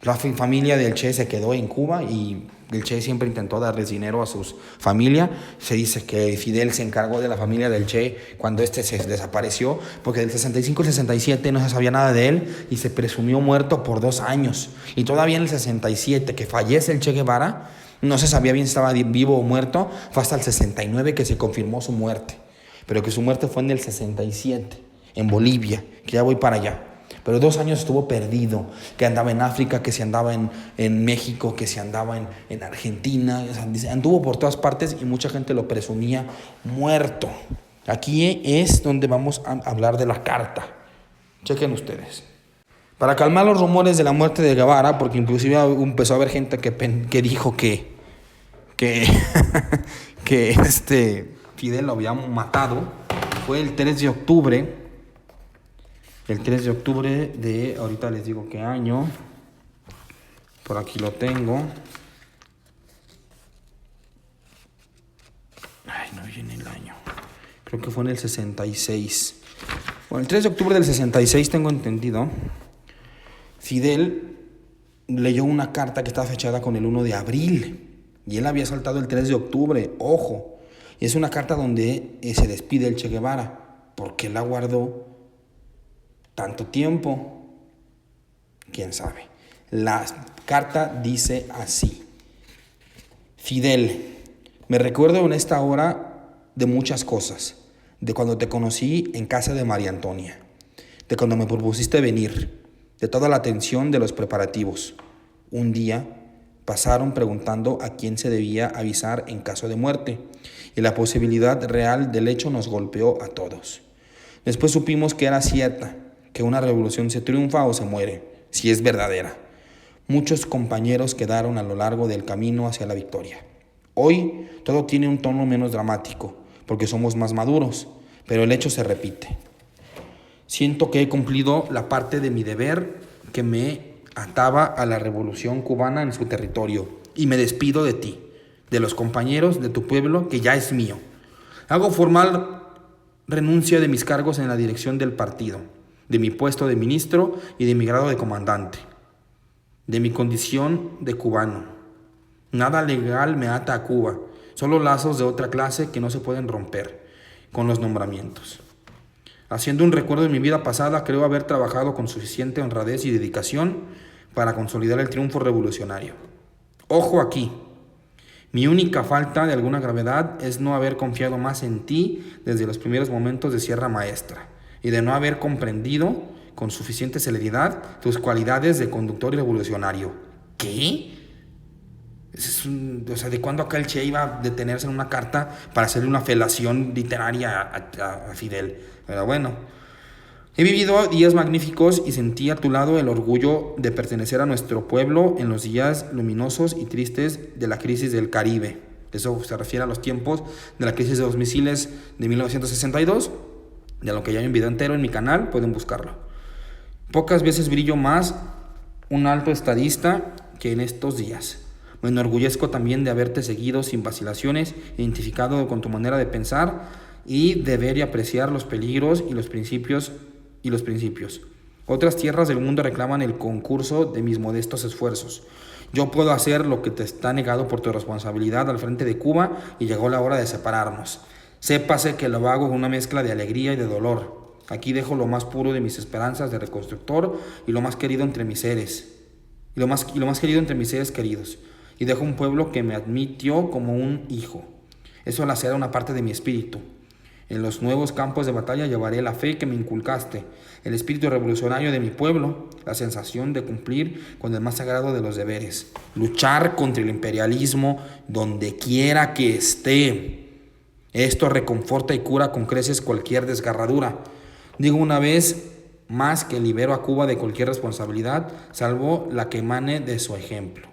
La familia del Che se quedó en Cuba y el Che siempre intentó darles dinero a su familia. Se dice que Fidel se encargó de la familia del Che cuando se desapareció, porque del 65 al 67 no se sabía nada de él y se presumió muerto por 2 años. Y todavía en el 67, que fallece el Che Guevara, no se sabía bien si estaba vivo o muerto. Fue hasta el 69 que se confirmó su muerte, pero que su muerte fue en el 67, en Bolivia, que ya voy para allá. Pero 2 años estuvo perdido, que andaba en África, que se andaba en México, que se andaba en Argentina, o sea, anduvo por todas partes y mucha gente lo presumía muerto. Aquí es donde vamos a hablar de la carta. Chequen ustedes. Para calmar los rumores de la muerte de Guevara, porque inclusive empezó a haber gente que dijo que Fidel lo había matado, fue el 3 de octubre. El 3 de octubre de, ahorita les digo qué año, por aquí lo tengo. Ay, no viene el año. Creo que fue en el 66. Bueno, el 3 de octubre del 66 tengo entendido. Fidel leyó una carta que estaba fechada con el 1 de abril y él había saltado el 3 de octubre, ojo. Y es una carta donde se despide el Che Guevara. ¿Por qué la guardó tanto tiempo? ¿Quién sabe? La carta dice así: Fidel, me recuerdo en esta hora de muchas cosas, de cuando te conocí en casa de María Antonia, de cuando me propusiste venir, de toda la atención de los preparativos. Un día pasaron preguntando a quién se debía avisar en caso de muerte, y la posibilidad real del hecho nos golpeó a todos. Después supimos que era cierta, que una revolución se triunfa o se muere, si es verdadera. Muchos compañeros quedaron a lo largo del camino hacia la victoria. Hoy todo tiene un tono menos dramático, porque somos más maduros, pero el hecho se repite. Siento que he cumplido la parte de mi deber que me ataba a la revolución cubana en su territorio, y me despido de ti, de los compañeros de tu pueblo que ya es mío. Hago formal renuncia de mis cargos en la dirección del partido, de mi puesto de ministro y de mi grado de comandante, de mi condición de cubano. Nada legal me ata a Cuba, solo lazos de otra clase que no se pueden romper con los nombramientos. Haciendo un recuerdo de mi vida pasada, creo haber trabajado con suficiente honradez y dedicación para consolidar el triunfo revolucionario. Ojo aquí, mi única falta de alguna gravedad es no haber confiado más en ti desde los primeros momentos de Sierra Maestra y de no haber comprendido con suficiente celeridad tus cualidades de conductor y revolucionario. ¿Qué? ¿De cuándo acá el Che iba a detenerse en una carta para hacerle una felación literaria a Fidel? Pero bueno, he vivido días magníficos y sentí a tu lado el orgullo de pertenecer a nuestro pueblo en los días luminosos y tristes de la crisis del Caribe. Eso se refiere a los tiempos de la crisis de los misiles de 1962, de lo que ya hay un video entero en mi canal, pueden buscarlo. Pocas veces brillo más un alto estadista que en estos días. Me enorgullezco también de haberte seguido sin vacilaciones, identificado con tu manera de pensar y de ver y apreciar los peligros y los principios. Otras tierras del mundo reclaman el concurso de mis modestos esfuerzos. Yo puedo hacer lo que te está negado por tu responsabilidad al frente de Cuba y llegó la hora de separarnos. Sépase que lo hago con una mezcla de alegría y de dolor. Aquí dejo lo más puro de mis esperanzas de reconstructor y lo más querido entre mis seres. Y lo más querido entre mis seres queridos. Y dejo un pueblo que me admitió como un hijo. Eso lacerá una parte de mi espíritu. En los nuevos campos de batalla llevaré la fe que me inculcaste, el espíritu revolucionario de mi pueblo, la sensación de cumplir con el más sagrado de los deberes, luchar contra el imperialismo donde quiera que esté. Esto reconforta y cura con creces cualquier desgarradura. Digo una vez más que libero a Cuba de cualquier responsabilidad, salvo la que emane de su ejemplo.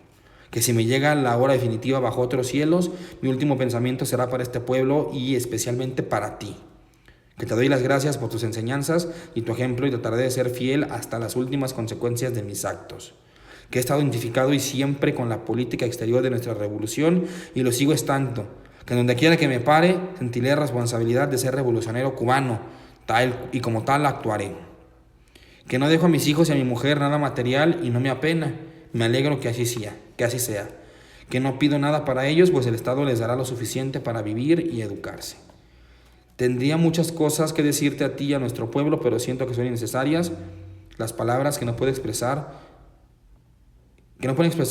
Que si me llega la hora definitiva bajo otros cielos, mi último pensamiento será para este pueblo y especialmente para ti. Que te doy las gracias por tus enseñanzas y tu ejemplo y trataré de ser fiel hasta las últimas consecuencias de mis actos. Que he estado identificado y siempre con la política exterior de nuestra revolución y lo sigo estando. Que donde quiera que me pare, sentiré la responsabilidad de ser revolucionario cubano, tal y como tal actuaré. Que no dejo a mis hijos y a mi mujer nada material y no me apena. Me alegro que así sea. Que no pido nada para ellos, pues el Estado les dará lo suficiente para vivir y educarse. Tendría muchas cosas que decirte a ti y a nuestro pueblo, pero siento que son innecesarias las palabras que no pueden expresar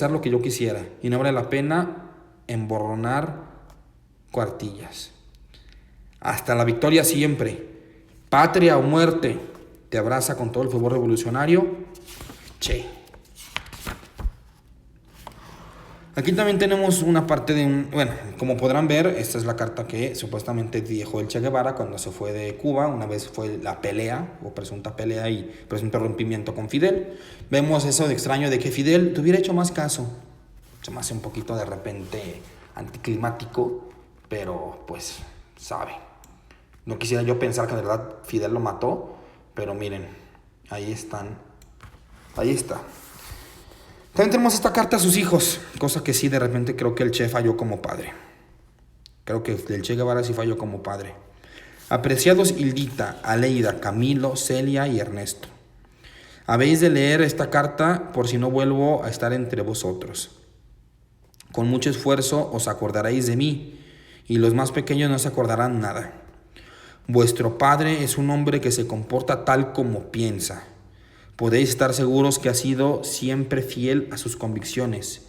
lo que yo quisiera, y no vale la pena emborronar cuartillas. Hasta la victoria siempre. Patria o muerte. Te abraza con todo el fervor revolucionario, Che. Aquí también tenemos una parte de como podrán ver, esta es la carta que supuestamente dejó el Che Guevara cuando se fue de Cuba. Una vez fue la pelea, o presunta pelea y presunto rompimiento con Fidel. Vemos eso de extraño de que Fidel te hubiera hecho más caso. Se me hace un poquito de repente anticlimático, pero pues sabe. No quisiera yo pensar que de verdad Fidel lo mató, pero miren, ahí está. También tenemos esta carta a sus hijos, cosa que sí, de repente creo que el Che falló como padre. Creo que el Che Guevara sí falló como padre. Apreciados Hildita, Aleida, Camilo, Celia y Ernesto. Habéis de leer esta carta por si no vuelvo a estar entre vosotros. Con mucho esfuerzo os acordaréis de mí, y los más pequeños no se acordarán nada. Vuestro padre es un hombre que se comporta tal como piensa. Podéis estar seguros que ha sido siempre fiel a sus convicciones.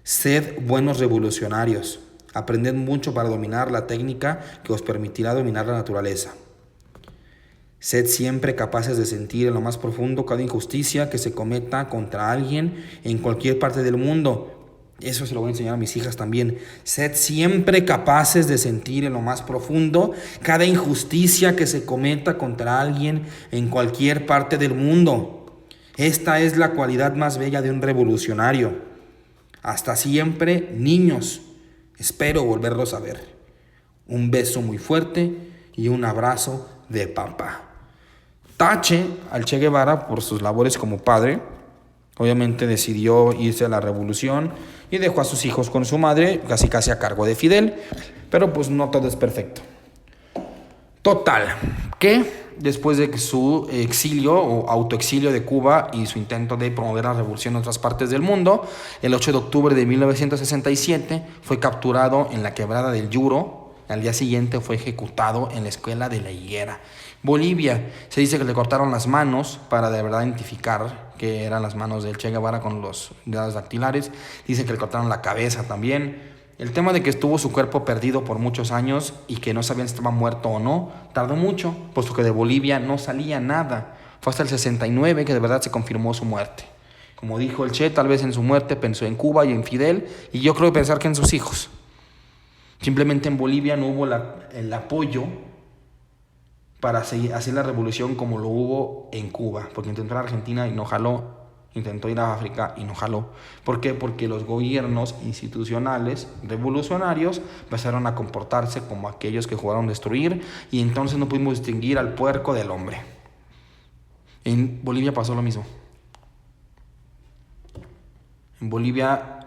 Sed buenos revolucionarios. Aprended mucho para dominar la técnica que os permitirá dominar la naturaleza. Sed siempre capaces de sentir en lo más profundo cada injusticia que se cometa contra alguien en cualquier parte del mundo. Eso se lo voy a enseñar a mis hijas también. Sed siempre capaces de sentir en lo más profundo cada injusticia que se cometa contra alguien en cualquier parte del mundo. Esta es la cualidad más bella de un revolucionario. Hasta siempre, niños. Espero volverlos a ver. Un beso muy fuerte y un abrazo de papá. Tache al Che Guevara por sus labores como padre. Obviamente decidió irse a la revolución y dejó a sus hijos con su madre, casi a cargo de Fidel, pero pues no todo es perfecto. Total, que después de su exilio o autoexilio de Cuba y su intento de promover la revolución en otras partes del mundo, el 8 de octubre de 1967 fue capturado en la quebrada del Yuro. Al día siguiente fue ejecutado en la escuela de La Higuera. Bolivia, se dice que le cortaron las manos para de verdad identificar que eran las manos del Che Guevara con los dedos dactilares. Dice que le cortaron la cabeza también. El tema de que estuvo su cuerpo perdido por muchos años y que no sabían si estaba muerto o no, tardó mucho, puesto que de Bolivia no salía nada. Fue hasta el 69 que de verdad se confirmó su muerte. Como dijo el Che, tal vez en su muerte pensó en Cuba y en Fidel, y yo creo pensar que en sus hijos. Simplemente en Bolivia no hubo el apoyo para hacer la revolución como lo hubo en Cuba, porque intentó ir a Argentina y no jaló, intentó ir a África y no jaló. ¿Por qué? Porque los gobiernos institucionales revolucionarios empezaron a comportarse como aquellos que jugaron a destruir, y entonces no pudimos distinguir al puerco del hombre. En Bolivia pasó lo mismo. En Bolivia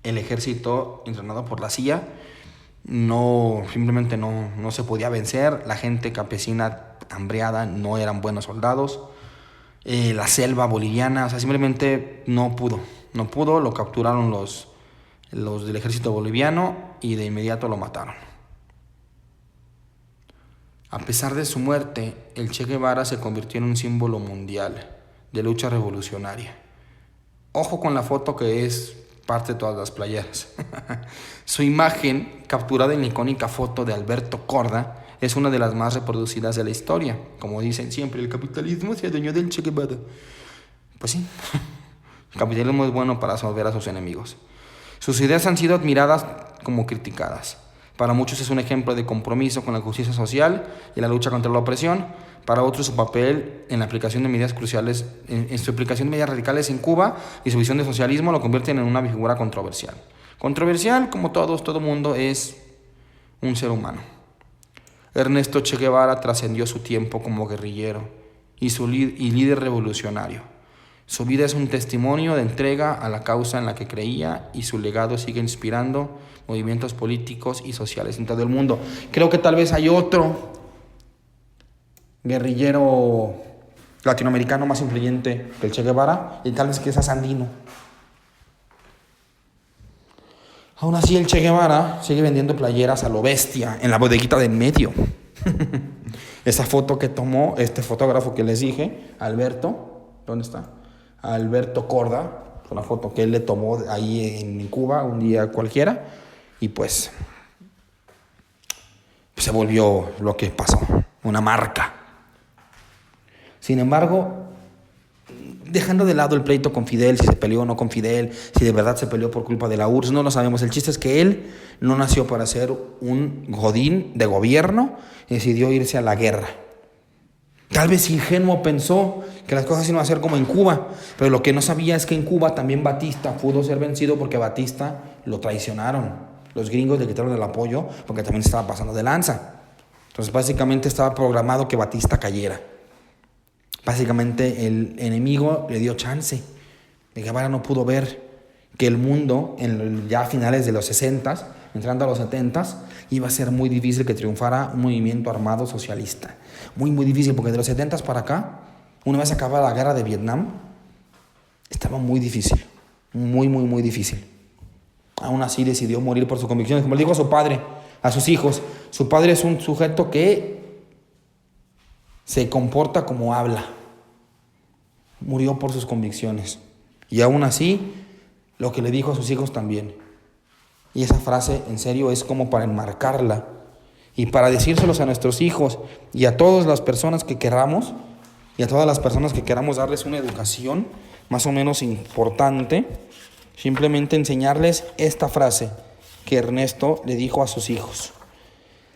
el ejército entrenado por la CIA simplemente no se podía vencer. La gente campesina hambriada no eran buenos soldados. La selva boliviana, o sea, simplemente no pudo. Lo capturaron los del ejército boliviano y de inmediato lo mataron. A pesar de su muerte, el Che Guevara se convirtió en un símbolo mundial de lucha revolucionaria. Ojo con la foto, que es parte de todas las playeras. Su imagen, capturada en la icónica foto de Alberto Korda, es una de las más reproducidas de la historia. Como dicen siempre, el capitalismo se adueñó del Che Guevara. Pues sí, el capitalismo es bueno para resolver a sus enemigos. Sus ideas han sido admiradas como criticadas. Para muchos es un ejemplo de compromiso con la justicia social y la lucha contra la opresión. Para otros, su papel en la aplicación de medidas cruciales, en su aplicación de medidas radicales en Cuba y su visión de socialismo lo convierten en una figura controversial. Controversial, como todo mundo es un ser humano. Ernesto Che Guevara trascendió su tiempo como guerrillero y líder revolucionario. Su vida es un testimonio de entrega a la causa en la que creía, y su legado sigue inspirando movimientos políticos y sociales en todo el mundo. Creo que tal vez hay otro guerrillero latinoamericano más influyente que el Che Guevara, y tal vez que es Sandino. Aún así, el Che Guevara sigue vendiendo playeras a lo bestia en la bodeguita de en medio. Esa foto que tomó este fotógrafo que les dije, Alberto, ¿dónde está? Alberto Korda, una foto que él le tomó ahí en Cuba un día cualquiera, y pues se volvió lo que pasó, una marca. Sin embargo, dejando de lado el pleito con Fidel, si se peleó o no con Fidel, si de verdad se peleó por culpa de la URSS, no lo sabemos. El chiste es que él no nació para ser un godín de gobierno, decidió irse a la guerra. Tal vez ingenuo pensó que las cosas iban a ser como en Cuba, pero lo que no sabía es que en Cuba también Batista pudo ser vencido, porque Batista lo traicionaron. Los gringos le quitaron el apoyo porque también estaba pasando de lanza. Entonces básicamente estaba programado que Batista cayera. Básicamente el enemigo le dio chance. Guevara no pudo ver que el mundo, ya a finales de los 60s, entrando a los 70s, iba a ser muy difícil que triunfara un movimiento armado socialista. Muy difícil, porque de los 70s para acá, una vez acabada la guerra de Vietnam, estaba muy difícil, muy difícil. Aún así decidió morir por sus convicciones, como le dijo a su padre, a sus hijos. Su padre es un sujeto que se comporta como habla. Murió por sus convicciones. Y aún así, lo que le dijo a sus hijos también. Y esa frase, en serio, es como para enmarcarla y para decírselos a nuestros hijos y a todas las personas que queramos, y a todas las personas que queramos darles una educación más o menos importante, simplemente enseñarles esta frase que Ernesto le dijo a sus hijos.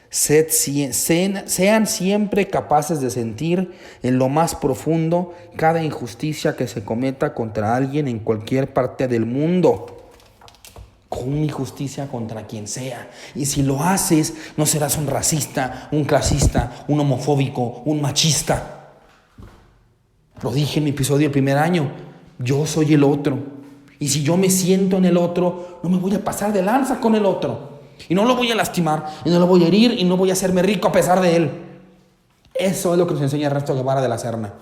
Sean siempre capaces de sentir en lo más profundo cada injusticia que se cometa contra alguien en cualquier parte del mundo. Con una injusticia contra quien sea. Y si lo haces, no serás un racista, un clasista, un homofóbico, un machista. Lo dije en mi episodio del primer año. Yo soy el otro. Y si yo me siento en el otro, no me voy a pasar de lanza con el otro. Y no lo voy a lastimar, y no lo voy a herir, y no voy a hacerme rico a pesar de él. Eso es lo que nos enseña Ernesto Guevara de la Serna.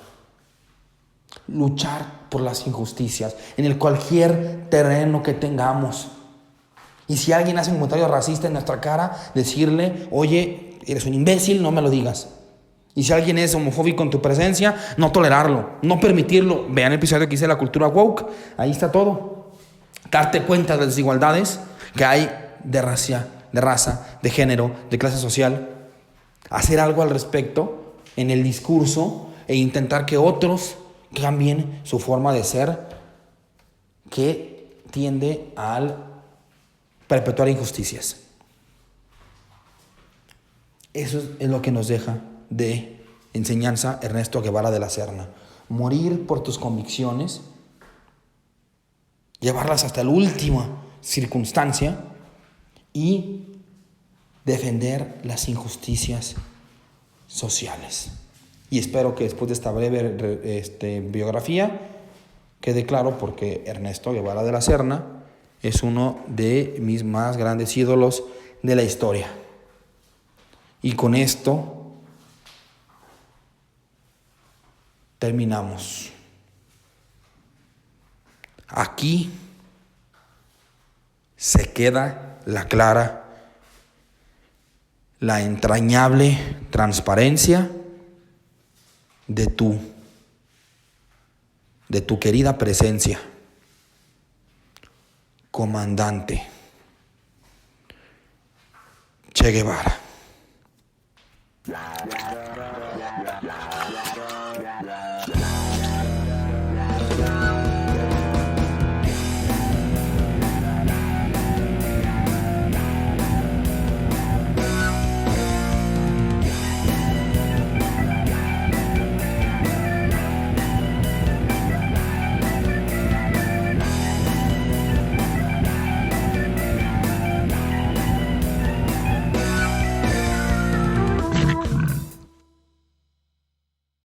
Luchar por las injusticias en el cualquier terreno que tengamos. Y si alguien hace un comentario racista en nuestra cara, decirle, oye, eres un imbécil, no me lo digas. Y si alguien es homofóbico en tu presencia, no tolerarlo, no permitirlo. Vean el episodio que hice de la cultura woke, ahí está todo. Darte cuenta de las desigualdades que hay de raza, de género, de clase social. Hacer algo al respecto en el discurso e intentar que otros cambien su forma de ser, que tiende al perpetuar injusticias. Eso es lo que nos deja de enseñanza Ernesto Guevara de la Serna. Morir por tus convicciones, llevarlas hasta la última circunstancia y defender las injusticias sociales. Y espero que después de esta breve biografía quede claro porque Ernesto Guevara de la Serna es uno de mis más grandes ídolos de la historia. Y con esto terminamos. Aquí se queda la entrañable transparencia de tu querida presencia, comandante Che Guevara.